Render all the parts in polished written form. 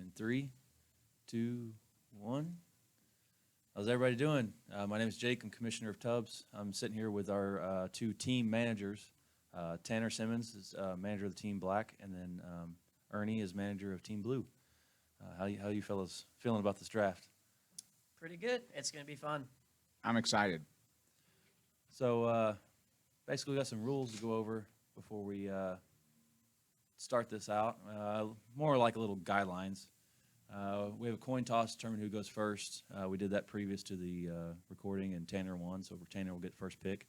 In 3, 2, 1. How's everybody doing? My name is Jake. I'm Commissioner of Tubbs. I'm sitting here with our two team managers. Tanner Simmons is manager of the Team Black, and then Ernie is manager of Team Blue. How you fellas feeling about this draft? Pretty good. It's going to be fun. I'm excited. So basically, we got some rules to go over before we start this out. More like a little guidelines. We have a coin toss to determine who goes first. We did that previous to the recording, and Tanner won, so Tanner will get first pick.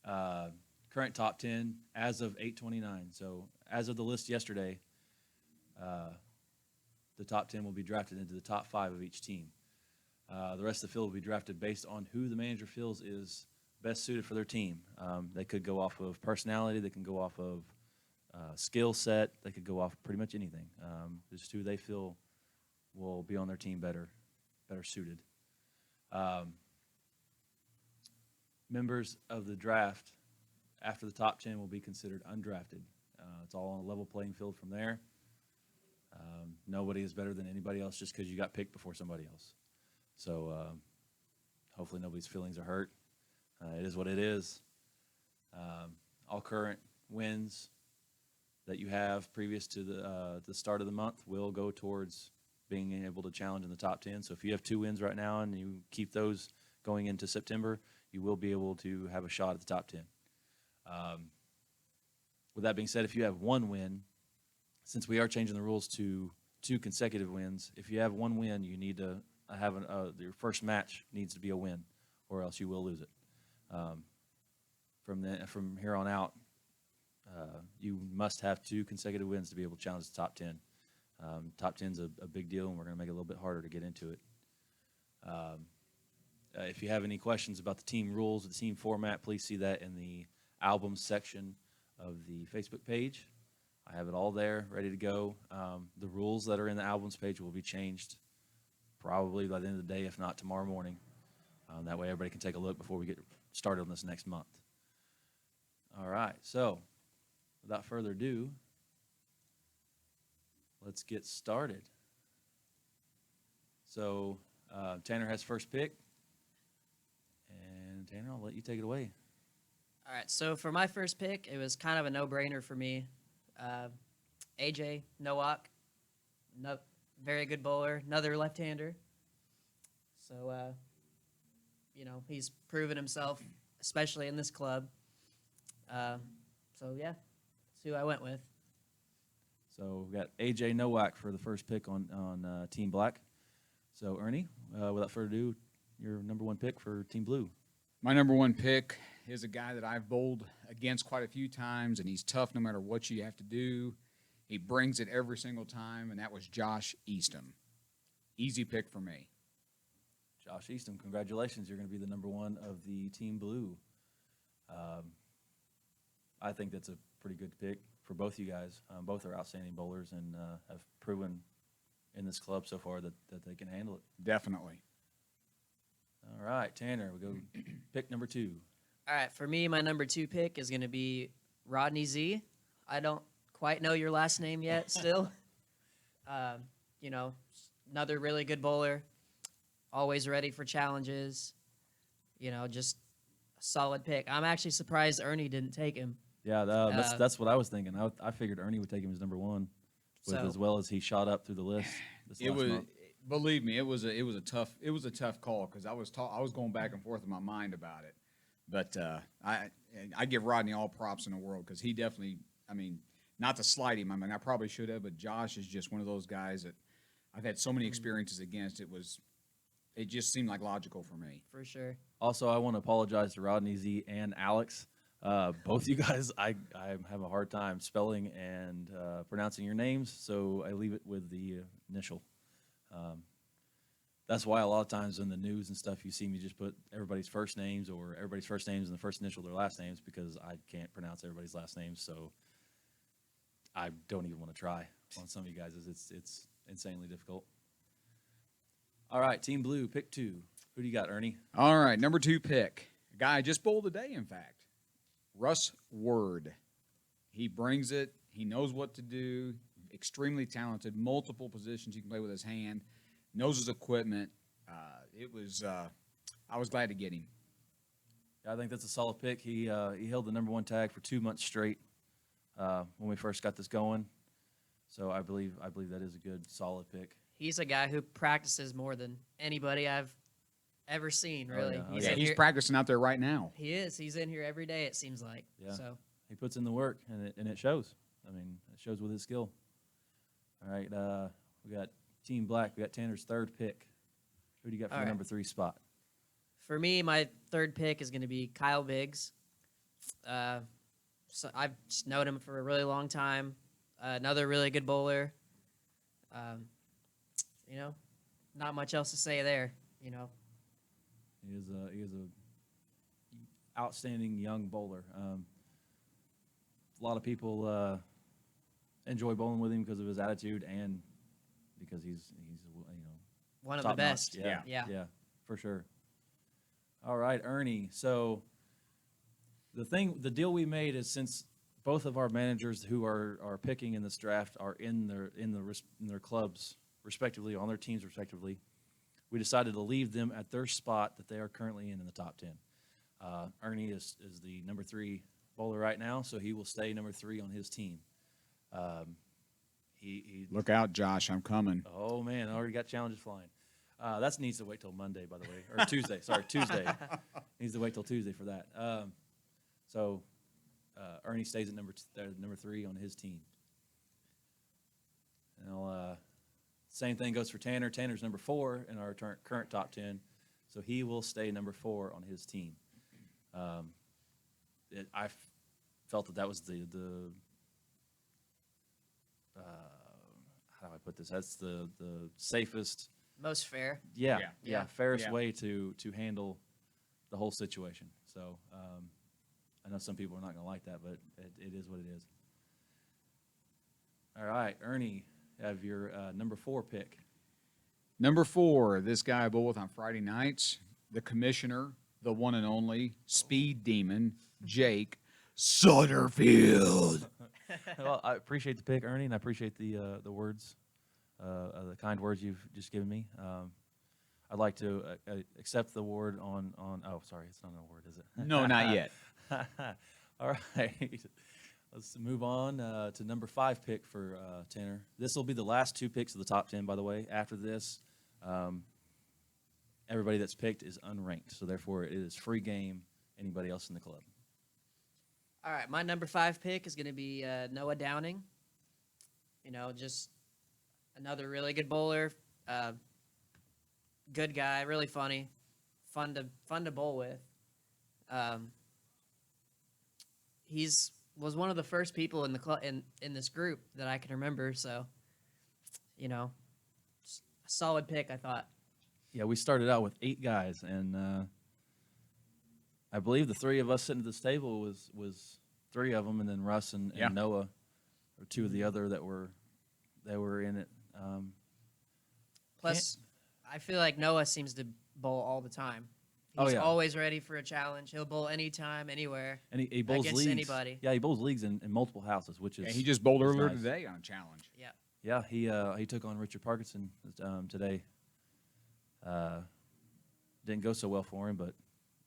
Current top 10 as of 8/29. So as of the list yesterday, the top 10 will be drafted into the top 5 of each team. The rest of the field will be drafted based on who the manager feels is best suited for their team. They could go off of personality. They can go off of skill set. They could go off pretty much anything. Just who they feel will be on their team better suited. Members of the draft after the top 10 will be considered undrafted. It's all on a level playing field from there. Nobody is better than anybody else just because you got picked before somebody else. So hopefully nobody's feelings are hurt. It is what it is. All current wins that you have previous to the start of the month will go towards being able to challenge in the top 10. So if you have 2 wins right now and you keep those going into September, you will be able to have a shot at the top 10. With that being said, if you have 1 win, since we are changing the rules to 2 consecutive wins, if you have 1 win, you need to have your first match needs to be a win, or else you will lose it. From here on out, you must have 2 consecutive wins to be able to challenge the top 10. Top 10 is a big deal, and we're going to make it a little bit harder to get into it. If you have any questions about the team rules, the team format, please see that in the albums section of the Facebook page. I have it all there, ready to go. The rules that are in the albums page will be changed probably by the end of the day, if not tomorrow morning. That way everybody can take a look before we get started on this next month. All right, so without further ado, let's get started. So Tanner has first pick. And Tanner, I'll let you take it away. All right, so for my first pick, it was kind of a no-brainer for me. AJ Nowak, very good bowler, another left-hander. So, he's proven himself, especially in this club. So, yeah, that's who I went with. So we got AJ Nowak for the first pick on Team Black. So, Ernie, without further ado, your number 1 pick for Team Blue. My number 1 pick is a guy that I've bowled against quite a few times, and he's tough no matter what you have to do. He brings it every single time, and that was Josh Easton. Easy pick for me. Josh Easton, congratulations. You're going to be the number 1 of the Team Blue. I think that's a pretty good pick for both you guys. Both are outstanding bowlers and have proven in this club so far that they can handle it. Definitely. All right, Tanner, we go pick number 2. All right, for me, my number 2 pick is going to be Rodney Z. I don't quite know your last name yet still. Another really good bowler, always ready for challenges. Just a solid pick. I'm actually surprised Ernie didn't take him. Yeah, that's what I was thinking. I figured Ernie would take him as number 1, as well as he shot up through the list this last month. Believe me, it was a tough call because I was going back and forth in my mind about it. But I give Rodney all props in the world because he definitely, not to slight him, I probably should have, but Josh is just one of those guys that I've had so many experiences against. It just seemed like logical for me. For sure. Also, I want to apologize to Rodney Z and Alex. Both you guys, I have a hard time spelling and pronouncing your names, so I leave it with the initial. That's why a lot of times in the news and stuff, you see me just put everybody's first names or everybody's first names and the first initial of their last names because I can't pronounce everybody's last names, so I don't even want to try on some of you guys. It's insanely difficult. All right, Team Blue, pick 2. Who do you got, Ernie? All right, number 2 pick. A guy I just bowled today, in fact. Russ Word. He brings it. He knows what to do. extremely talented, multiple positions he can play with his hand, knows his equipment. I was glad to get him. I think that's a solid pick. He held the number 1 tag for 2 months straight when we first got this going. So I believe that is a good, solid pick. He's a guy who practices more than anybody I've ever seen, really. yeah. Oh, He's yeah. in He's here. practicing out there right now. He is. He's in here every day, it seems like. Yeah. So He puts in the work, and it shows. I mean, it shows with his skill. All right, we got Team Black. We got Tanner's 3rd pick. Who do you got for All the right. number 3 spot? for me, my 3rd pick is going to be Kyle Biggs. So I've just known him for a really long time. Another really good bowler. You know, not much else to say there. You know, He is a outstanding young bowler. A lot of people enjoy bowling with him because of his attitude and because he's one of the top best. notch. Yeah. Yeah, for sure. All right, Ernie. So the deal we made is since both of our managers who are picking in this draft are in their clubs respectively, on their teams respectively, we decided to leave them at their spot that they are currently in the top 10. Ernie is the number 3 bowler right now, so he will stay number 3 on his team. He Look out, Josh! I'm coming. Oh man, I already got challenges flying. That needs to wait till Monday, by the way, or Tuesday. Sorry, Tuesday. Needs to wait till Tuesday for that. So Ernie stays at number 3 on his team. And same thing goes for Tanner. Tanner's number 4 in our current top 10, so he will stay number 4 on his team. I felt that was the how do I put this? That's the safest. Most fair. Yeah, Yeah. fairest Yeah. way to handle the whole situation. So I know some people are not going to like that, but it is what it is. All right, Ernie, have your number 4 pick. Number 4, this guy I bowl with on Friday nights, the commissioner, the one and only speed demon, Jake Sutterfield. Well, I appreciate the pick, Ernie, and I appreciate the words, the kind words you've just given me. I'd like to accept the award on. Oh, sorry, it's not an award, is it? No, not yet. All right, let's move on to number 5 pick for Tanner. This will be the last 2 picks of the top 10, by the way. After this, everybody that's picked is unranked, so therefore it is free game. Anybody else in the club? All right, my number 5 pick is going to be Noah Downing. You know, just another really good bowler, good guy, really funny, fun to bowl with. He's was one of the first people in the in this group that I can remember. So, you know, a solid pick, I thought. Yeah, we started out with 8 guys, and I believe the 3 of us sitting at this table was 3 of them, and then Russ and Yeah. Noah are 2 of the other that were in it. Plus, I feel like Noah seems to bowl all the time. Oh, He's yeah. always ready for a challenge. He'll bowl anytime, anywhere. And he bowls Against leagues. anybody. Yeah, he bowls leagues in multiple houses, which is Yeah, he just bowled is earlier nice. today on a challenge. Yeah. Yeah, he took on Richard Parkinson today. Didn't go so well for him, but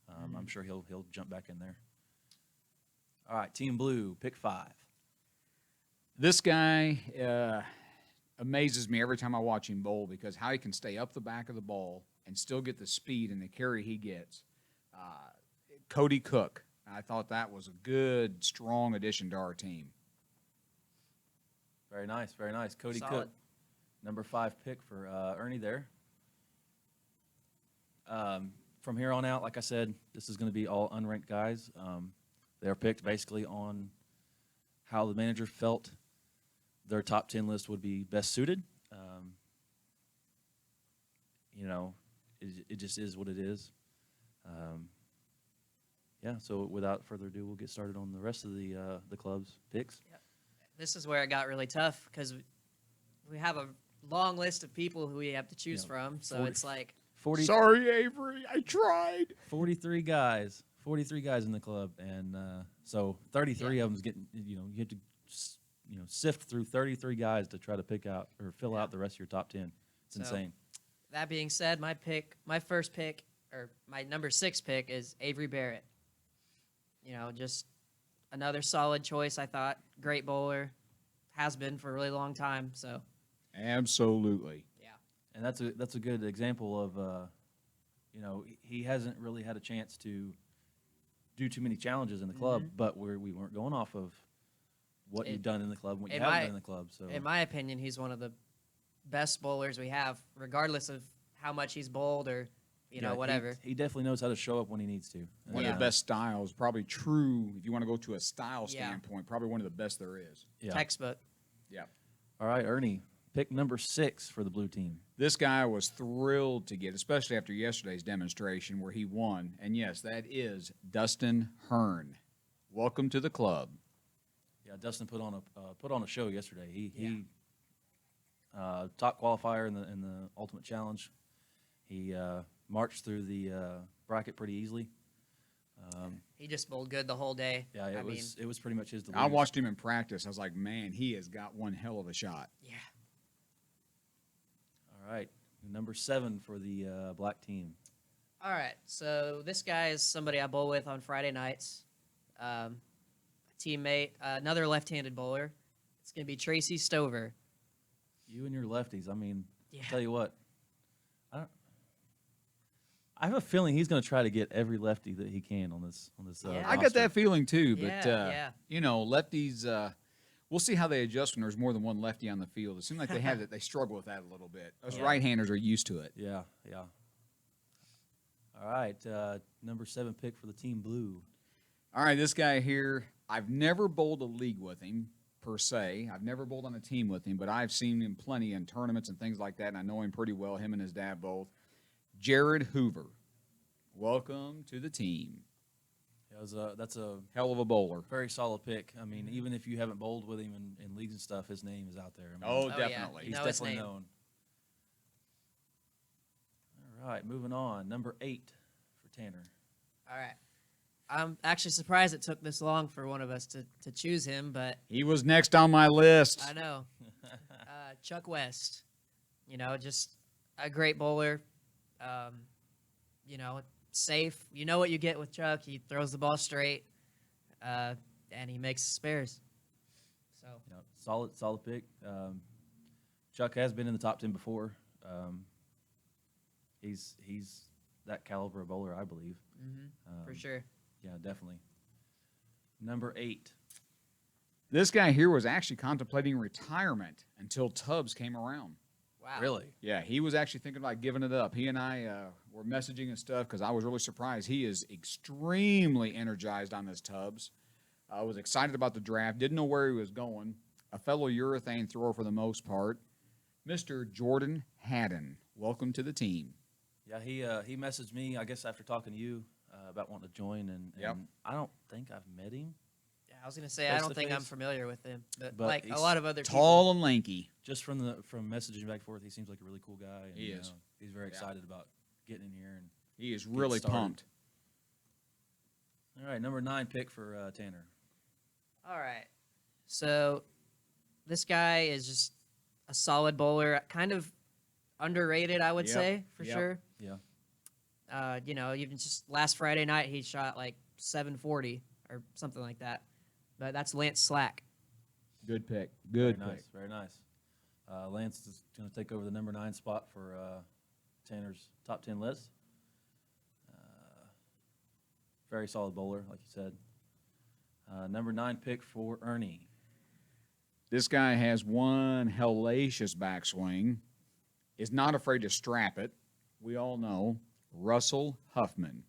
I'm sure he'll jump back in there. All right, Team Blue, pick 5. This guy amazes me every time I watch him bowl because how he can stay up the back of the ball and still get the speed and the carry he gets. Cody Cook. I thought that was a good, strong addition to our team. Very nice, very nice. Cody Solid. Cook, number 5 pick for Ernie there. From here on out, like I said, this is going to be all unranked guys. They are picked basically on how the manager felt their top 10 list would be best suited. You know, it just is what it is. Yeah, so without further ado, we'll get started on the rest of the club's picks. This is where it got really tough because we have a long list of people who we have to choose Yeah, from. So 40 it's like, 40, Sorry, Avery, I tried. 43 guys in the club, and so 33 of them's getting. You know, you have to sift through 33 guys to try to pick out or fill Yeah. out the rest of your top 10. It's So- insane. That being said, my first pick, or my number 6 pick, is Avery Barrett. Just another solid choice. I thought great bowler, has been for a really long time. So Absolutely. yeah, And that's a good example of, he hasn't really had a chance to do too many challenges in the club, but we weren't going off of what you've done in the club, what you in haven't my- done in the club. So in my opinion, he's one of the best bowlers we have, regardless of how much he's bowled or yeah, whatever. He definitely knows how to show up when he needs to. One Yeah. of the best styles, probably true, if you want to go to a style Yeah. standpoint, probably one of the best there is. Yeah. Textbook. Yeah. All right, Ernie, pick number 6 for the blue team. This guy was thrilled to get, especially after yesterday's demonstration where he won. And yes, that is Dustin Hearn. Welcome to the club. Yeah, Dustin put on a show yesterday. He top qualifier in the Ultimate Challenge. He marched through the bracket pretty easily. He just bowled good the whole day. Yeah, it was pretty much his. I watched him in practice. I was like, man, he has got one hell of a shot. Yeah. All right, number 7 for the black team. All right. So this guy is somebody I bowl with on Friday nights. A teammate, another left-handed bowler. It's gonna be Tracy Stover. You and your lefties. I mean, Yeah. I'll tell you what. I have a feeling he's going to try to get every lefty that he can on this. Yeah. I got that feeling too, but Yeah. lefties. We'll see how they adjust when there's more than one lefty on the field. It seems like they struggle with that a little bit. Us Yeah. right-handers are used to it. Yeah. All right, number 7 pick for the team blue. All right, this guy here, I've never bowled a league with him per se. I've never bowled on a team with him, but I've seen him plenty in tournaments and things like that, and I know him pretty well, him and his dad both. Jared Hoover, welcome to the team. Yeah, that's a Hell of a bowler. very solid pick. I mean, even if you haven't bowled with him in leagues and stuff, his name is out there. I mean, Oh, yeah. definitely. he's know his definitely name. known. All right, moving on. Number 8 for Tanner. All right. I'm actually surprised it took this long for one of us to choose him, but He was next on my list. I know. Chuck West, just a great bowler. Safe. You know what you get with Chuck. He throws the ball straight, and he makes spares. So Yeah, solid pick. Chuck has been in the top 10 before. He's that caliber of bowler, I believe. for sure. Yeah, definitely. Number 8. This guy here was actually contemplating retirement until Tubbs came around. Wow. Really? Yeah, he was actually thinking about giving it up. He and I were messaging and stuff because I was really surprised. He is extremely energized on this Tubbs. I was excited about the draft. Didn't know where he was going. A fellow urethane thrower for the most part. Mr. Jordan Haddon, welcome to the team. Yeah, he messaged me, I guess, after talking to you about wanting to join, and Yep. I don't think I've met him. Yeah, I was gonna say I Face don't to think I'm face. familiar with him, but But like a he's lot of other Tall and lanky. Just from messaging back and forth, he seems like a really cool guy. And, He is. He's very Yeah. excited about getting in here. And He is really started. pumped. all right, number 9 pick for Tanner. All right. So this guy is just a solid bowler, kind of underrated, I would Yep, say, for yep. sure. Yeah. Even just last Friday night, he shot like 740 or something like that. But that's Lance Slack. Good pick. Good Very pick. nice. Very nice. Lance is going to take over the number 9 spot for Tanner's top 10 list. Very solid bowler, like you said. Number 9 pick for Ernie. This guy has one hellacious backswing. Is not afraid to strap it. We all know Russell Huffman.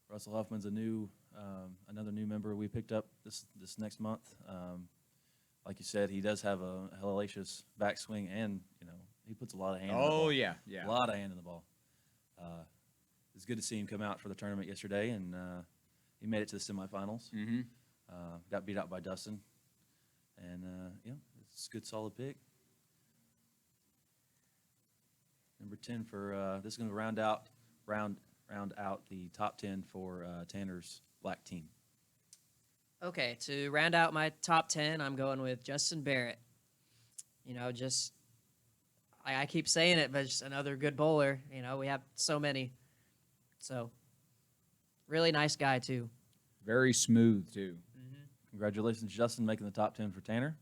Russell Huffman's another new member we picked up this next month. Like you said, he does have a hellacious backswing, and he puts a lot of hand. in the ball. yeah. A lot of hand in the ball. It's good to see him come out for the tournament yesterday, and he made it to the semifinals. Mm-hmm. Got beat out by Dustin, and it's a good solid pick. Number 10 for this is going to round out the top 10 for Tanner's black team. Okay, to round out my top 10, I'm going with Justin Barrett. You know, just I keep saying it, but just another good bowler. You know, we have so many. So, really nice guy, too. Very smooth too. Congratulations, Justin, making the top 10 for Tanner.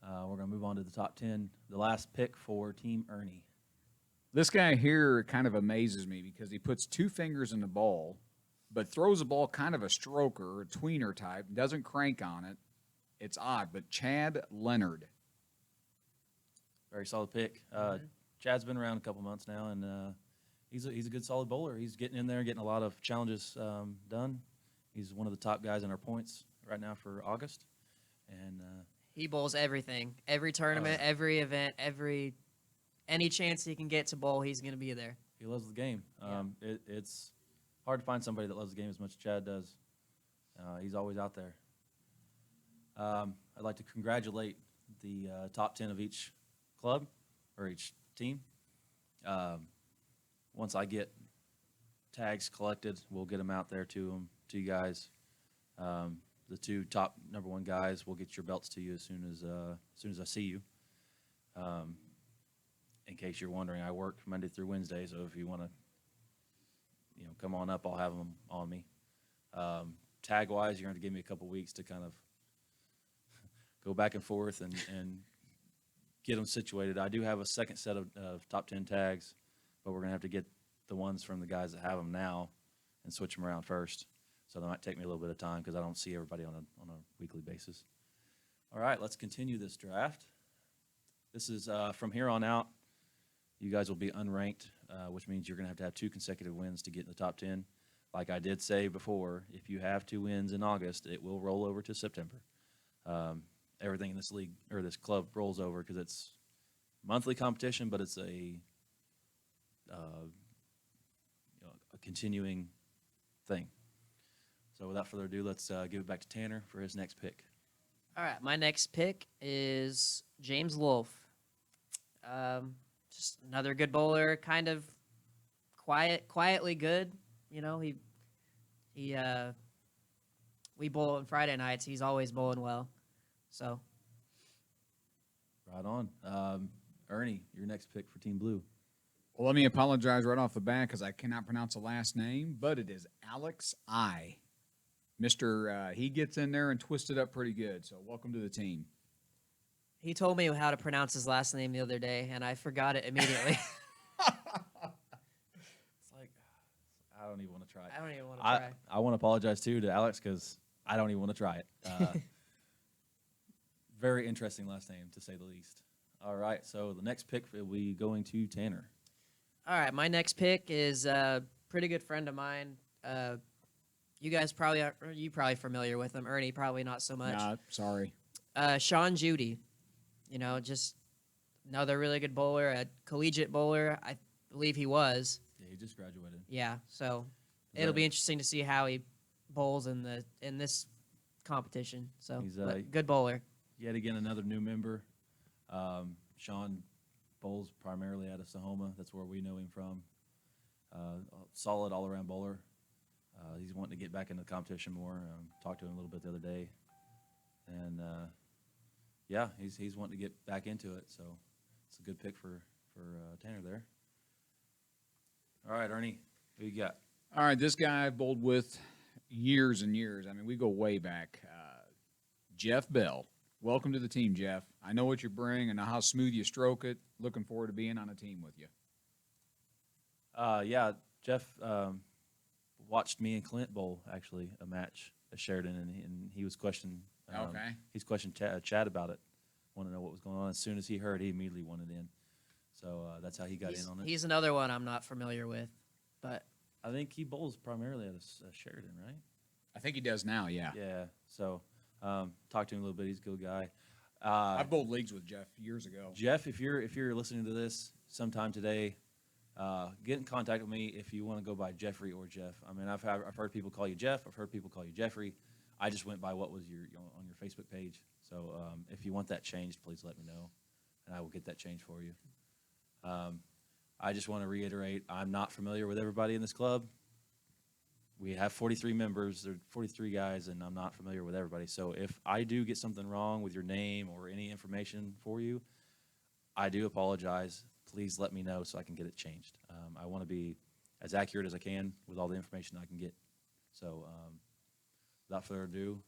We're going to move on to the top 10, the last pick for Team Ernie. This guy here kind of amazes me because he puts 2 fingers in the ball, but throws the ball kind of a stroker, a tweener type, doesn't crank on it. It's odd, but Chad Leonard. Very solid pick. Chad's been around a couple months now, and he's a good solid bowler. He's getting in there, getting a lot of challenges done. He's one of the top guys in our points right now for August, and He bowls everything, every tournament, every event, any chance he can get to bowl, he's going to be there. he loves the game. It's hard to find somebody that loves the game as much as Chad does. He's always out there. I'd like to congratulate the top 10 of each club or each team. Once I get tags collected, we'll get them out there to you guys. The 2 top number 1 guys will get your belts to you as soon as I see you. In case you're wondering, I work Monday through Wednesday, so if you want to, come on up, I'll have them on me. Tag wise, you're going to give me a couple weeks to kind of go back and forth and get them situated. I do have a second set of top 10 tags, but we're going to have to get the ones from the guys that have them now and switch them around first. So that might take me a little bit of time because I don't see everybody on a weekly basis. All right, let's continue this draft. This is from here on out, you guys will be unranked, which means you're going to have 2 consecutive wins to get in the top 10. Like I did say before, if you have 2 wins in August, it will roll over to September. Everything in this league or this club rolls over because it's monthly competition, but it's a continuing thing. So without further ado, let's give it back to Tanner for his next pick. All right, my next pick is James Wolfe. Just another good bowler, kind of quietly good. You know, we bowl on Friday nights. He's always bowling well. So, Right on. Ernie, your next pick for Team Blue. Well, let me apologize right off the bat because I cannot pronounce the last name, but it is Alex I. He gets in there and twists it up pretty good. So welcome to the team. he told me how to pronounce his last name the other day, and I forgot it immediately. It's like, I don't even want to try it. I don't even want to try. I want to apologize, too, to Alex because I don't even want to try it. Very interesting last name, to say the least. All right, so the next pick will be going to Tanner. All right, my next pick is a pretty good friend of mine. You guys probably familiar with him. Ernie, probably not so much. Nah, sorry. Sean Judy, just another really good bowler, a collegiate bowler. I believe he was. Yeah, he just graduated. Yeah, so Is it'll that- be interesting to see how he bowls in this competition. So He's, but good bowler. Yet again, another new member. Sean bowls primarily out of Sahoma. That's where we know him from. Solid all-around bowler. He's wanting to get back into the competition more. Talked to him a little bit the other day. And, yeah, he's wanting to get back into it. So it's a good pick for Tanner there. All right, Ernie, who you got? All right, this guy I've bowled with years and years. I mean, we go way back. Jeff Bell. Welcome to the team, Jeff. I know what you bring and how smooth you stroke it. Looking forward to being on a team with you. Yeah, Jeff watched me and Clint bowl, actually, a match at Sheridan, and he was questioning. Okay. He's questioned Chad about it. Want to know what was going on. As soon as he heard, he immediately wanted in. So that's how he got in on it. He's another one I'm not familiar with, but I think he bowls primarily at a Sheridan, right? I think he does now, yeah. Yeah. So talked to him a little bit. He's a good guy. I've bowled leagues with Jeff years ago. Jeff, if you're listening to this sometime today, get in contact with me if you want to go by Jeffrey or Jeff. I mean, I've heard people call you Jeff. I've heard people call you Jeffrey. I just went by what was on your Facebook page. So if you want that changed, please let me know, and I will get that changed for you. I just want to reiterate, I'm not familiar with everybody in this club. we have 43 members. There are 43 guys, and I'm not familiar with everybody. So if I do get something wrong with your name or any information for you, I do apologize. Please let me know so I can get it changed. I want to be as accurate as I can with all the information I can get. So without further ado,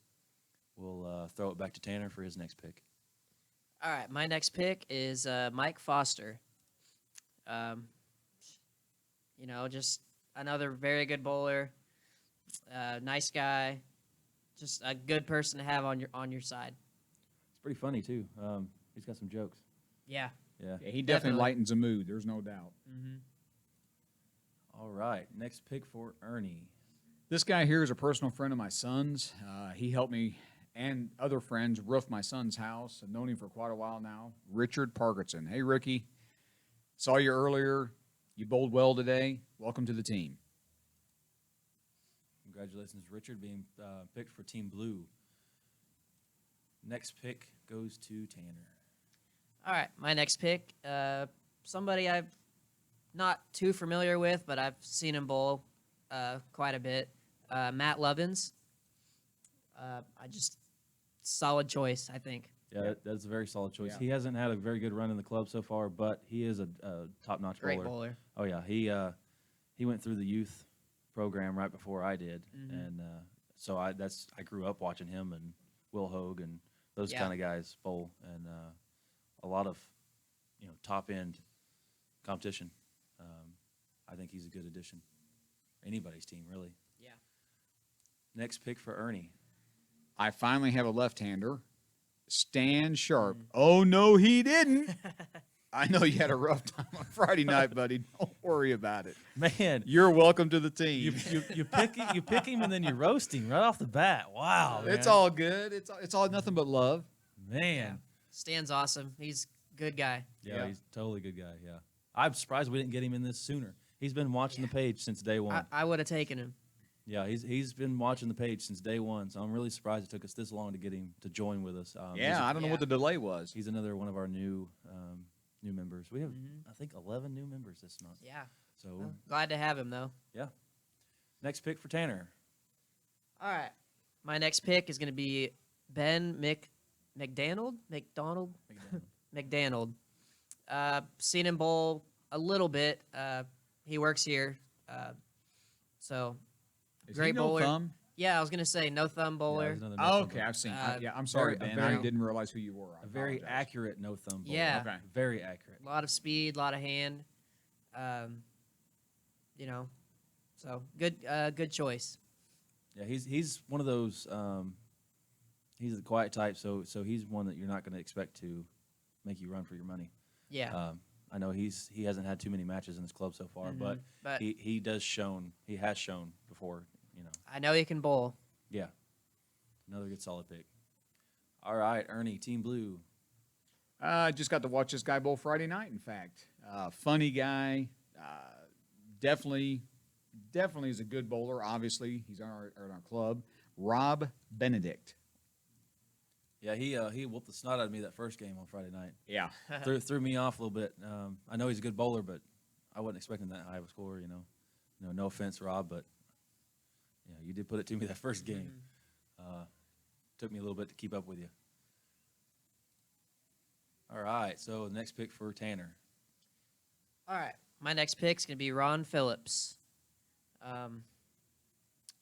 we'll throw it back to Tanner for his next pick. All right, my next pick is Mike Foster. You know, just another very good bowler, nice guy, just a good person to have on your side. It's pretty funny too. He's got some jokes. Yeah. Yeah. Yeah, he definitely Definitely. lightens the mood. There's no doubt. Mm-hmm. All right. Next pick for Ernie. This guy here is a personal friend of my son's. He helped me and other friends roof my son's house. I've known him for quite a while now. Richard Parkinson. Hey, Ricky. Saw you earlier. You bowled well today. Welcome to the team. Congratulations, Richard, being picked for Team Blue. Next pick goes to Tanner. All right, my next pick, somebody I'm not too familiar with, but I've seen him bowl quite a bit. Matt Lovins. Solid choice, I think. Yeah, that's a very solid choice. Yeah. He hasn't had a very good run in the club so far, but he is a top-notch Great bowler. bowler. Oh yeah, he went through the youth program right before I did, and so I grew up watching him and Will Hogue and those Yeah. kind of guys bowl, and a lot of top end competition. I think he's a good addition. Anybody's team, really. Yeah. Next pick for Ernie. I finally have a left-hander. Stan Sharp. Oh, no, he didn't. I know you had a rough time on Friday night, buddy. Don't worry about it. Man, You're welcome to the you team. you pick him and then you roast him right off the bat. Wow, It's man. all good. It's all nothing but love. Man. Stan's awesome. He's a good guy. Yeah, Yeah. he's totally a good guy. Yeah, I'm surprised we didn't get him in this sooner. He's been watching the page since day one. I would have taken him. Yeah, he's been watching the page since day one. So I'm really surprised it took us this long to get him to join with us. Yeah, I don't know what the delay was. He's another one of our new members. We have I think 11 new members this month. Yeah. So Well, glad to have him, though. yeah. Next pick for Tanner. All right. My next pick is going to be Ben McDonald. McDonald. Seen him bowl a little bit. He works here. So, Is great he no bowler. thumb? Yeah, I was going to say no thumb Yeah, bowler. he's another no Oh, thumb okay, bowler. I've seen. Uh, I'm sorry, very- Ben. a I very- didn't realize who you were. I A very apologize. accurate no thumb bowler. Yeah. Okay. Very accurate. A lot of speed, a lot of hand. So good choice. Yeah, he's one of those. He's the quiet type, so he's one that you're not going to expect to make you run for your money. Yeah. I know he hasn't had too many matches in his club so far, but he has shown before. I know he can bowl. Yeah, another good solid pick. All right, Ernie, Team Blue. I just got to watch this guy bowl Friday night. In fact, funny guy. Definitely is a good bowler. Obviously, he's on our club. Rob Benedict. Yeah, he whooped the snot out of me that first game on Friday night. Yeah. threw me off a little bit. I know he's a good bowler, but I wasn't expecting that high of a score. No offense, Rob, but you did put it to me that first game. Took me a little bit to keep up with you. All right, so the next pick for Tanner. All right. My next pick is going to be Ron Phillips.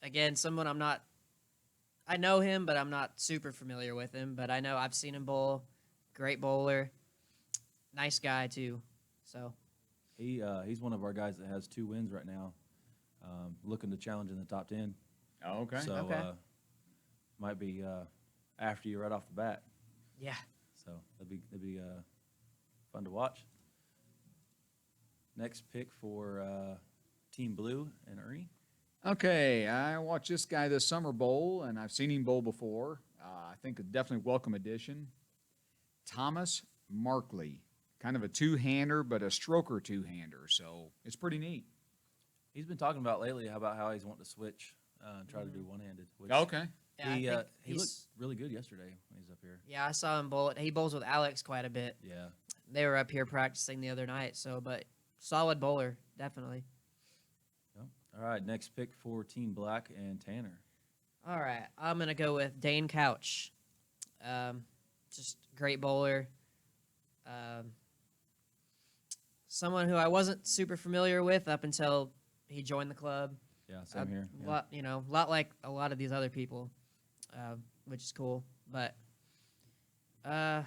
Again, someone I know him, but I'm not super familiar with him. But I know I've seen him bowl. Great bowler. Nice guy, too. So, He's one of our guys that has 2 wins right now, looking to challenge in the top 10. Oh, okay. So Okay. might be after you right off the bat. yeah. So that'd be fun to watch. Next pick for Team Blue and Ernie. Okay, I watched this guy this summer bowl, and I've seen him bowl before. I think a definitely welcome addition. Thomas Markley, kind of a two-hander, but a stroker two-hander, so it's pretty neat. He's been talking about lately about how he's wanting to switch and try to do one-handed. Which Okay. Yeah, I he think he looked really good yesterday when he's up here. Yeah, I saw him bowl. He bowls with Alex quite a bit. Yeah. They were up here practicing the other night. So, but solid bowler, definitely. All All right, next pick for Team Black and Tanner. All right, I'm gonna go with Dane Couch. Just great bowler. Um, Someone who I wasn't super familiar with up until he joined the club. Yeah, same here. Yeah. Lot, lot like a lot of these other people, which is cool. But, yeah,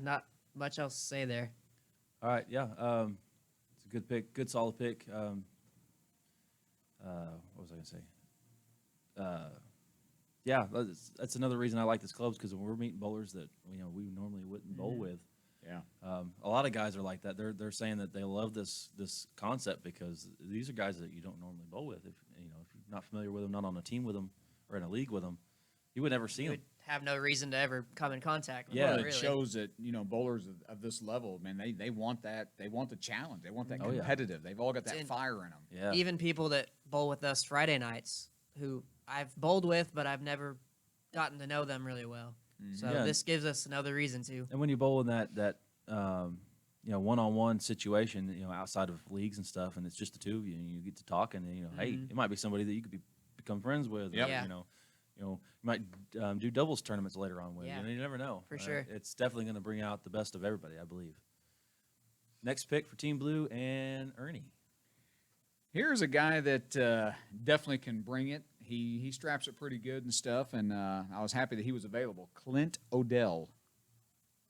not much else to say there. All right, yeah, it's a good pick, good solid pick. What was I gonna say? Yeah, that's another reason I like this club, because when we're meeting bowlers that we normally wouldn't bowl with. Yeah. A lot of guys are like that. They're saying that they love this concept because these are guys that you don't normally bowl with. If you're not familiar with them, not on a team with them or in a league with them, you would never see You them. would have no reason to ever come in contact with Yeah, them, Well, it really. shows that bowlers of this level, man, they want that. They want the challenge. They want that Oh, yeah. competitive. They've all got that And- fire in them. Yeah, Even people that bowl with us Friday nights, who I've bowled with, but I've never gotten to know them really well. So Yeah. this gives us another reason to. and when you bowl in that one-on-one situation, outside of leagues and stuff, and it's just the two of you, and you get to talk, and hey, it might be somebody that you could become friends with. Yep. Or, Yeah. you might do doubles tournaments later on with. Yeah. You never know. For sure. It's definitely going to bring out the best of everybody, I believe. Next pick for Team Blue and Ernie. Here's a guy that definitely can bring it. He straps it pretty good and stuff, and I was happy that he was available. Clint Odell.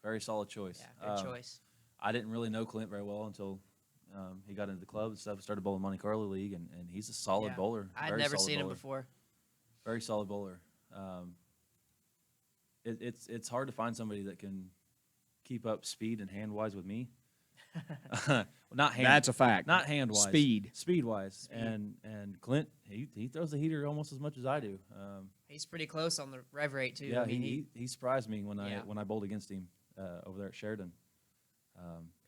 Very solid choice. Yeah, good choice. I didn't really know Clint very well until he got into the club and stuff. Started bowling Monte Carlo League, and he's a solid Yeah. bowler. I'd very never solid seen him bowler. before. Very solid bowler. It's hard to find somebody that can keep up speed and hand wise with me. Well, not hand. That's a fact. Not hand wise. Speed. Speed wise. And Clint, he throws the heater almost as much as I do. He's pretty close on the rev rate too. Yeah, I mean, he surprised me when Yeah. I bowled against him over there at Sheridan.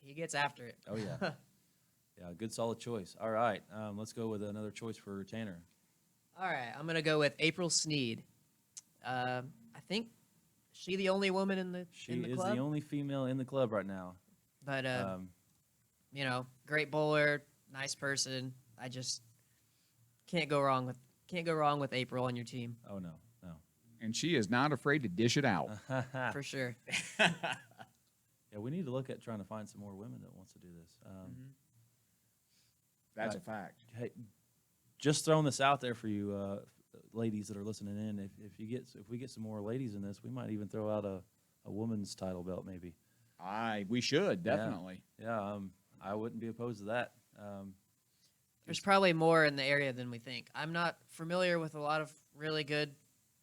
he gets after it. Oh yeah, yeah, good solid choice. All right, let's go with another choice for Tanner. All right, I'm gonna go with April Sneed. I think she the only woman in the She in the is club, the only female in the club right now. but Um, great bowler, nice person. I just can't go wrong with April on your team oh no, And she is not afraid to dish it out. no. for sure. Yeah, we need to look at trying to find some more women that wants to do this. That's Right. a fact. Hey, just throwing this out there for you, ladies that are listening in. If we get some more ladies in this, we might even throw out a woman's title belt, maybe. We should definitely. Yeah, I wouldn't be opposed to that. There's probably more in the area than we think. I'm not familiar with a lot of really good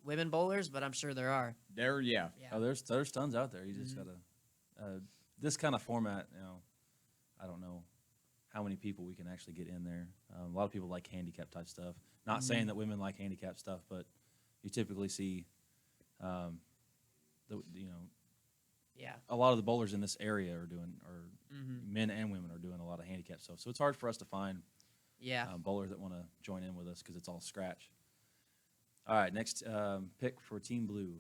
women bowlers, but I'm sure there are. Yeah. Yeah. Oh, there's tons out there. You just gotta this kind of format. I don't know how many people we can actually get in there. A lot of people like handicap type stuff. Not saying that women like handicap stuff, but you typically see, Yeah. a lot of the bowlers in this area are men and women are doing a lot of handicap stuff. So it's hard for us to find Yeah. bowlers that want to join in with us because it's all scratch. All right, next pick for Team Blue.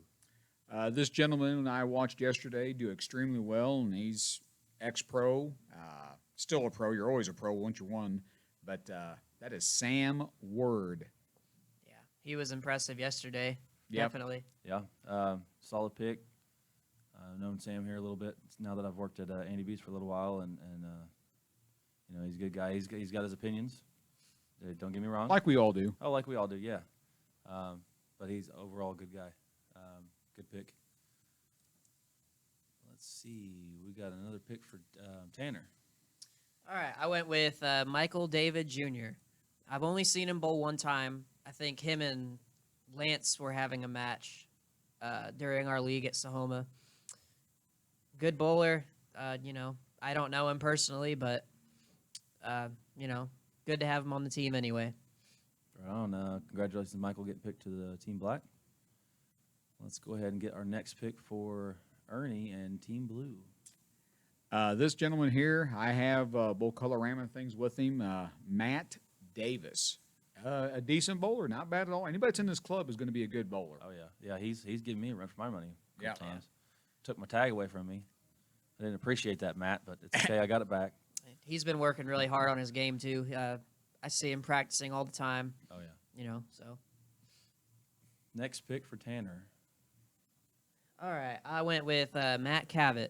This gentleman I watched yesterday do extremely well, and he's ex-pro, still a pro. You're always a pro once you're one, but that is Sam Word. Yeah. He was impressive yesterday. Yep. Definitely. Yeah, solid pick. I've known Sam here a little bit now that I've worked at Andy B's for a little while, and he's a good guy. He's got his opinions. Don't get me wrong. Like we all do. Oh, like we all do, yeah. But he's overall a good guy. Good pick. Let's see. We got another pick for Tanner. All right. I went with Michael David Jr. I've only seen him bowl one time. I think him and Lance were having a match during our league at Sahoma. Good bowler. I don't know him personally, but, good to have him on the team anyway. Right on. Congratulations, Michael, getting picked to the Team Black. Let's go ahead and get our next pick for Ernie and Team Blue. This gentleman here, I have both colorama things with him. Matt Davis, a decent bowler, not bad at all. Anybody that's in this club is going to be a good bowler. Oh yeah, he's giving me a run for my money. A couple Yeah. times. Took my tag away from me. I didn't appreciate that, Matt, but it's okay. I got it back. He's been working really hard on his game too. I see him practicing all the time. Oh, yeah. You know, so. Next pick for Tanner. All right, I went with Matt Cavett,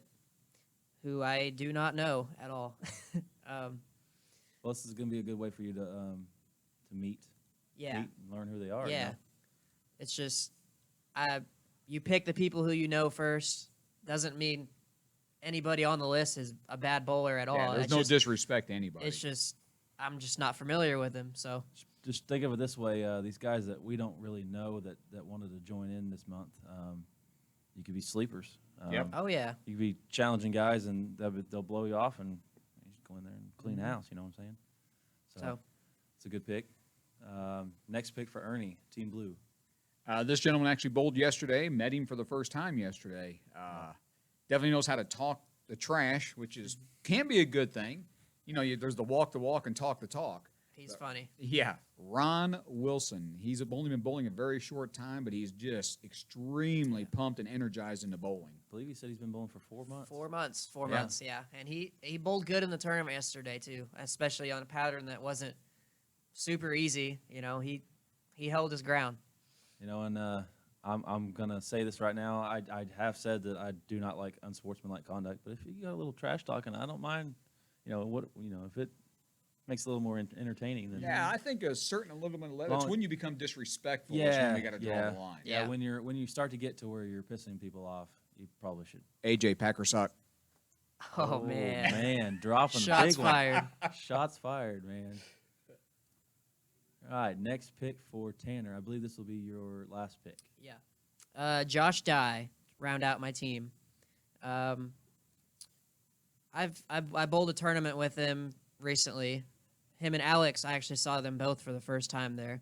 who I do not know at all. Well, this is going to be a good way for you to meet Yeah, and learn who they are. you yeah. know? It's just, you pick the people who you know first. Doesn't mean anybody on the list is a bad bowler at all. Yeah, there's It's no just, disrespect to anybody. it's just I'm just not familiar with him. So Just think of it this way: these guys that we don't really know that wanted to join in this month, you could be sleepers. Yep. oh yeah, You could be challenging guys, and they'll blow you off, and you just go in there and clean house. You know what I'm saying? So. It's a good pick. Next pick for Ernie, Team Blue. This gentleman actually bowled yesterday. Met him for the first time yesterday. Definitely knows how to talk the trash, which is can be a good thing. You know, there's the walk and talk the talk. he's funny. Yeah, Ron Wilson. He's only been bowling a very short time, but he's just extremely pumped and energized into bowling. I believe he said he's been bowling for 4 months. 4 months, 4 Yeah. months, yeah. And he bowled good in the tournament yesterday too, especially on a pattern that wasn't super easy. You know, he held his ground. You know, and I'm gonna say this right now. I have said that I do not like unsportsmanlike conduct, but if you got a little trash talking, I don't mind. If it makes it a little more entertaining, then Yeah, I think a certain little bit of level. It's Well, when you become disrespectful. That's when we got to draw yeah. the line. Yeah, Yeah. when you start to get to where you're pissing people off, you probably should. AJ Packersock. Oh, man. man, dropping the Shots big one. fired. Shots fired, man. All right, next pick for Tanner. I believe this will be your last pick. Yeah. Josh Dye, round out my team. I bowled a tournament with him recently. Him and Alex, I actually saw them both for the first time there.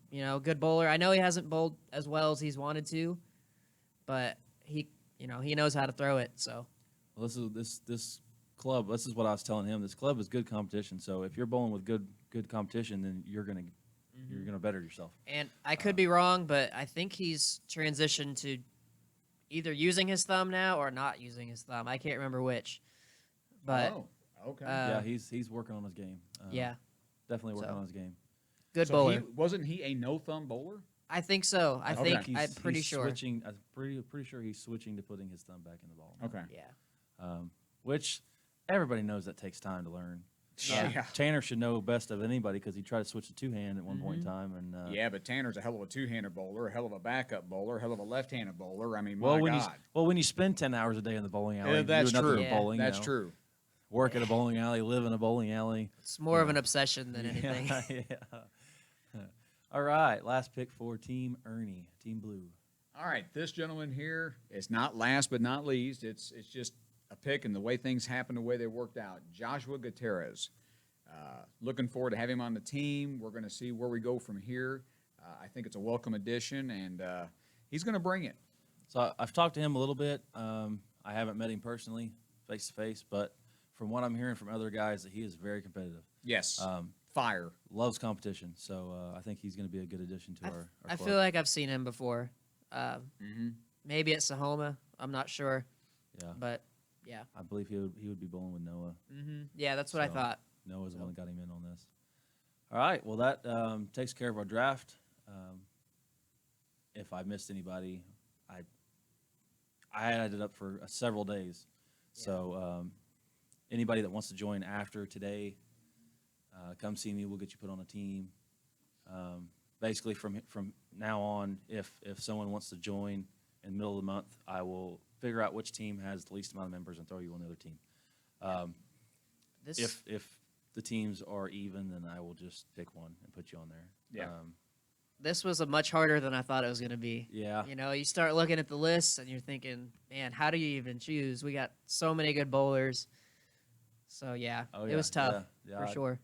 You know, good bowler. I know he hasn't bowled as well as he's wanted to, but he knows how to throw it. So Well, this club. This is what I was telling him. This club is good competition. So if you're bowling with good competition, then you're gonna better yourself. And I could be wrong, but I think he's transitioned to either using his thumb now or not using his thumb. I can't remember which. But Oh, okay. Yeah, he's working on his game. yeah, Definitely working So. on his game. good So bowler. wasn't he a no thumb bowler? I think so. I Okay. think I'm pretty sure. Switching. I'm pretty sure he's switching to putting his thumb back in the ball. Okay. Yeah. Which everybody knows that takes time to learn. Yeah. Tanner should know best of anybody because he tried to switch to two-hand at one point in Mm-hmm. time, and Yeah, but Tanner's a hell of a two-handed bowler, a hell of a backup bowler, a hell of a left-handed bowler. I mean, my when God. you spend 10 hours a day in the bowling alley, Yeah, that's do nothing true. but bowling. That's true. Work at a bowling alley, live in a bowling alley. It's more of an obsession than anything. Yeah. All right, last pick for Team Ernie, Team Blue. All right, this gentleman here is not last but not least. It's just a pick and the way things happened, the way they worked out. Joshua Gutierrez. Looking forward to having him on the team. We're going to see where we go from here. I think it's a welcome addition, and he's going to bring it. So I've talked to him a little bit. I haven't met him personally, face to face, but from what I'm hearing from other guys, that he is very competitive. Yes, Um, fire. Loves competition, so I think he's going to be a good addition to our I club. feel like I've seen him before. Mm-hmm. Maybe at Sahoma. I'm not sure. Yeah, But yeah. I believe he would be bowling with Noah. Yeah, that's what I So- thought. Noah's the one that got him in on this. All right, well, that takes care of our draft. If I missed anybody, I had it up for several days. Yeah. So anybody that wants to join after today, come see me. We'll get you put on a team. Basically, from now on, if someone wants to join in the middle of the month, I will figure out which team has the least amount of members and throw you on the other team. This If the teams are even, then I will just pick one and put you on there. Yeah. this was a much harder than I thought it was going to be. Yeah. You know, you start looking at the list and you're thinking, man, how do you even choose? We got so many good bowlers. So yeah, Oh, it was tough yeah, for sure.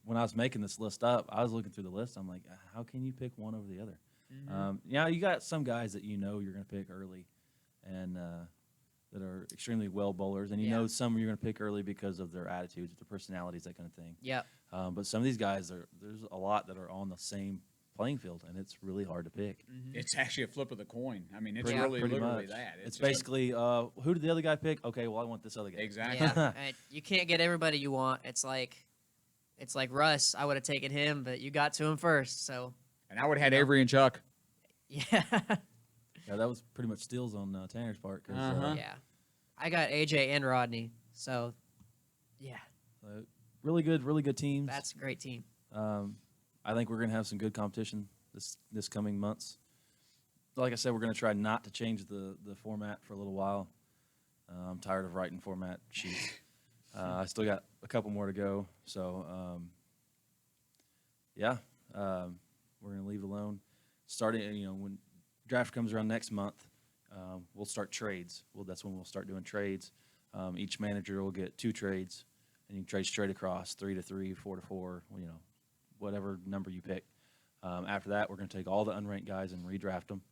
When I was making this list up, I was looking through the list. I'm like, how can you pick one over the other? Yeah, you got some guys that you know you're going to pick early, and that are extremely well bowlers, and you Yeah. know some you're going to pick early because of their attitudes, their personalities, that kind of thing. Yep. But some of these guys there's a lot that are on the same playing field, and it's really hard to pick. It's actually a flip of the coin. I mean, it's Pretty- really pretty literally much. that. It's just- basically who did the other guy pick? Okay, well I want this other guy. exactly. Yeah, and you can't get everybody you want. It's like Russ. I would have taken him, but you got to him first. So And I would have had Avery and Chuck. yeah, Yeah, that was pretty much steals on Tanner's part. 'Cause, Uh-huh. yeah. I got AJ and Rodney. So yeah, really good teams. that's a great team. I think we're going to have some good competition this coming months. Like I said, we're going to try not to change the format for a little while. I'm tired of writing format sheets. I still got a couple more to go. So, we're going to leave it alone. Starting, when draft comes around next month, we'll start trades. That's when we'll start doing trades. Each manager will get 2 trades, and you can trade straight across, 3 to 3, 4 to 4, whatever number you pick. After that, we're going to take all the unranked guys and redraft them.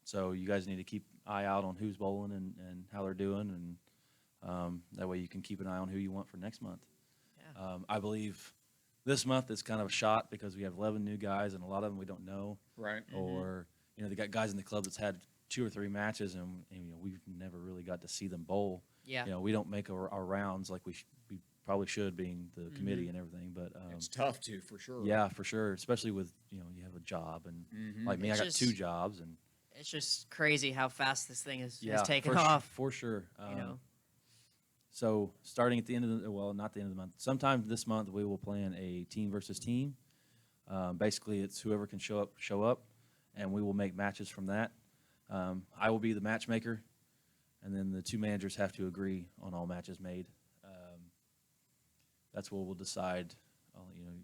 So you guys need to keep an eye out on who's bowling and how they're doing, and that way you can keep an eye on who you want for next month. Yeah. I believe this month is kind of a shot because we have 11 new guys, and a lot of them we don't know. Right. Or, they got guys in the club that's had 2 or 3 matches, and we've never really got to see them bowl. Yeah. We don't make our rounds like we probably should, being the committee and everything. But It's tough to, for sure. yeah, for sure. Especially with you have a job, and like me, It's I got just- 2 jobs, and It's just crazy how fast this thing has yeah, taken for off. for sure. So starting at the end of not the end of the month. Sometime this month we will plan a team versus team. Basically, it's whoever can show up, and we will make matches from that. I will be the matchmaker, and then the 2 managers have to agree on all matches made. That's what we'll decide.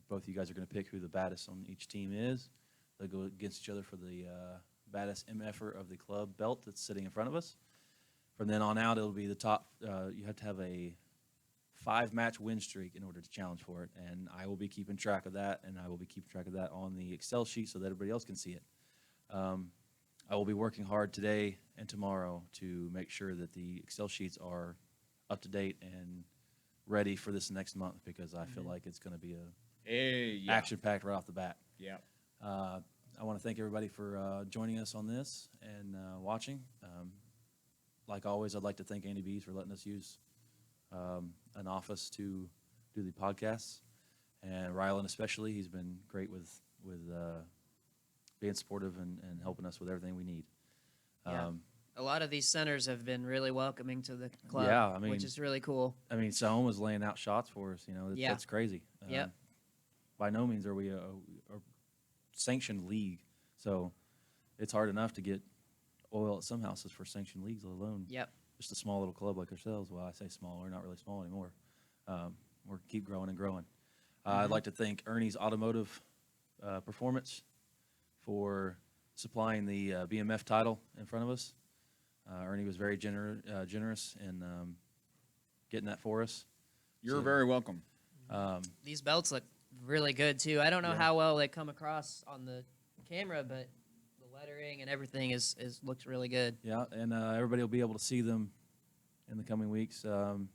Both of you guys are going to pick who the baddest on each team is. They'll go against each other for the baddest MFer of the club belt that's sitting in front of us. From then on out, it'll be the top. You have to have a 5-match win streak in order to challenge for it, and I will be keeping track of that, and I will be keeping track of that on the Excel sheet so that everybody else can see it. I will be working hard today and tomorrow to make sure that the Excel sheets are up to date and ready for this next month, because I feel like it's going to be Yeah. action-packed right off the bat. Yeah. I want to thank everybody for joining us on this and watching. Like always, I'd like to thank Andy Bees for letting us use an office to do the podcasts, and Rylan especially. He's been great with being supportive and helping us with everything we need. Yeah. A lot of these centers have been really welcoming to the club, Yeah, I mean- which is really cool. Someone was laying out shots for us. Yeah. That's crazy. Yep. By no means are we a sanctioned league, so it's hard enough to get oil at some houses for sanctioned leagues, let alone Yep. just a small little club like ourselves. Well, I say small, we're not really small anymore. We're keep growing and growing. I'd like to thank Ernie's Automotive Performance for supplying the BMF title in front of us. Ernie was very generous in getting that for us. You're So- very welcome. These belts look really good too. I don't know Yeah. how well they come across on the camera, but the lettering and everything is looks really good. Yeah, and everybody will be able to see them in the coming weeks. You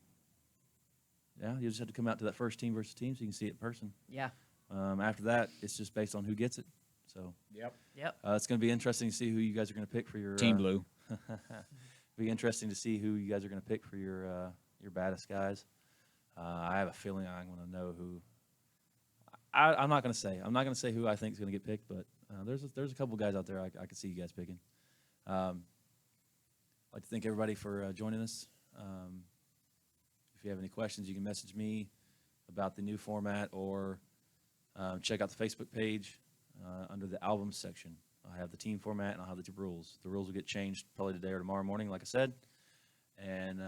just have to come out to that first team versus team so you can see it in person. Yeah. After that, it's just based on who gets it. So Yep. Yep. it's going to be interesting to see who you guys are going to pick for your Team Blue. Be interesting to see who you guys are going to pick for your baddest guys. I have a feeling I'm going to know who. I'm not going to say. I'm not going to say who I think is going to get picked, but there's a couple guys out there I could see you guys picking. I'd like to thank everybody for joining us. If you have any questions, you can message me about the new format, or check out the Facebook page under the albums section. I have the team format and I'll have the rules. The rules will get changed probably today or tomorrow morning, like I said, and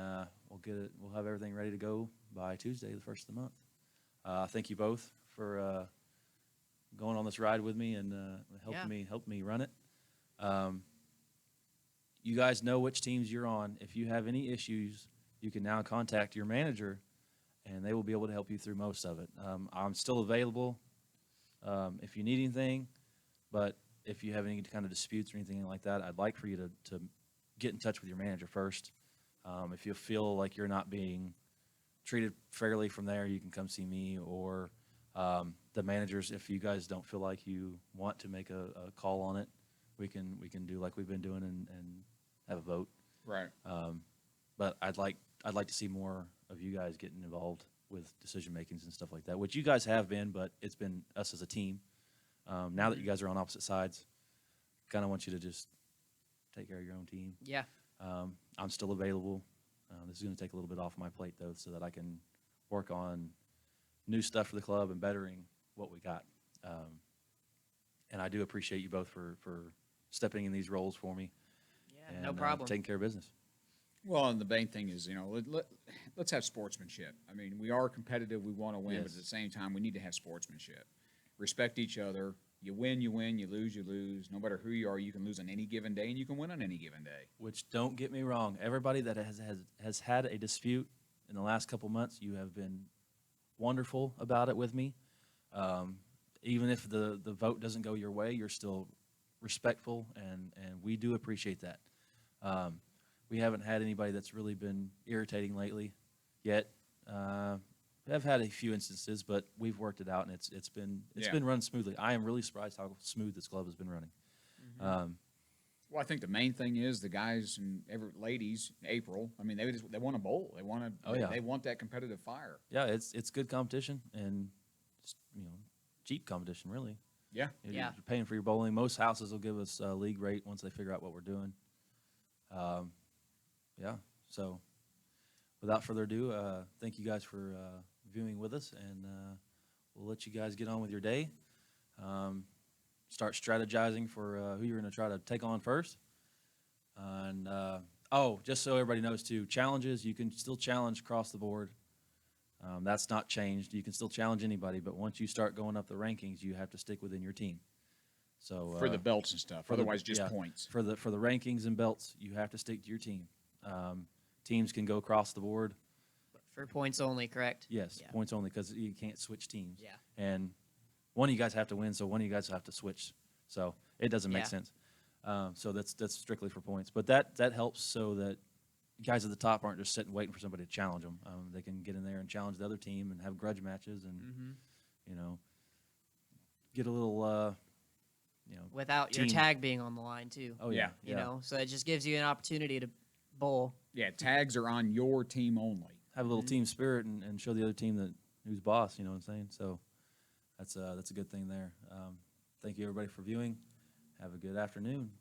we'll have everything ready to go by Tuesday, the first of the month. Thank you both for going on this ride with me and helping me run it. You guys know which teams you're on. If you have any issues, you can now contact your manager, and they will be able to help you through most of it. I'm still available if you need anything, but if you have any kind of disputes or anything like that, I'd like for you to get in touch with your manager first. If you feel like you're not being treated fairly from there, you can come see me, or The managers, if you guys don't feel like you want to make a call on it, we can do like we've been doing and have a vote. Right. But I'd like to see more of you guys getting involved with decision makings and stuff like that, which you guys have been, but it's been us as a team. Now that you guys are on opposite sides, kind of want you to just take care of your own team. Yeah. I'm still available. This is going to take a little bit off my plate, though, so that I can work on new stuff for the club and bettering what we got. And I do appreciate you both for stepping in these roles for me. Yeah, And no problem. taking care of business. Well, and the main thing is, let's have sportsmanship. I mean, we are competitive. We want to win, but Yes. at the same time, we need to have sportsmanship. Respect each other. You win, you win. You lose, you lose. No matter who you are, you can lose on any given day, and you can win on any given day. Which, don't get me wrong, everybody that has had a dispute in the last couple months, you have been wonderful about it with me. Even if the vote doesn't go your way, you're still respectful, and we do appreciate that. We haven't had anybody that's really been irritating lately yet. I've had a few instances, but we've worked it out, and it's been run smoothly. I am really surprised how smooth this club has been running. Well, I think the main thing is the guys and ladies, April. I mean, they want to bowl. They want to. Oh, yeah. They want that competitive fire. Yeah, it's good competition, and cheap competition, really. Yeah. Yeah. You're paying for your bowling. Most houses will give us a league rate once they figure out what we're doing. Yeah. So, without further ado, thank you guys for viewing with us, and we'll let you guys get on with your day. Start strategizing for who you're going to try to take on first. And just so everybody knows too, challenges, you can still challenge across the board. That's not changed. You can still challenge anybody, but once you start going up the rankings, you have to stick within your team. So For the belts and stuff. Otherwise, just points. For the rankings and belts, you have to stick to your team. Teams can go across the board. For points only, correct? Yes, Yeah. points only, because you can't switch teams. Yeah. And one of you guys have to win, so one of you guys have to switch. So it doesn't make Yeah. sense. So that's strictly for points. But that helps so that guys at the top aren't just sitting waiting for somebody to challenge them. They can get in there and challenge the other team and have grudge matches and get a little Without your team. tag being on the line too. Oh yeah, You know, so it just gives you an opportunity to bowl. Yeah, tags are on your team only. have a little team spirit and show the other team that who's boss. You know what I'm saying? So that's a good thing there. Thank you everybody for viewing. Have a good afternoon.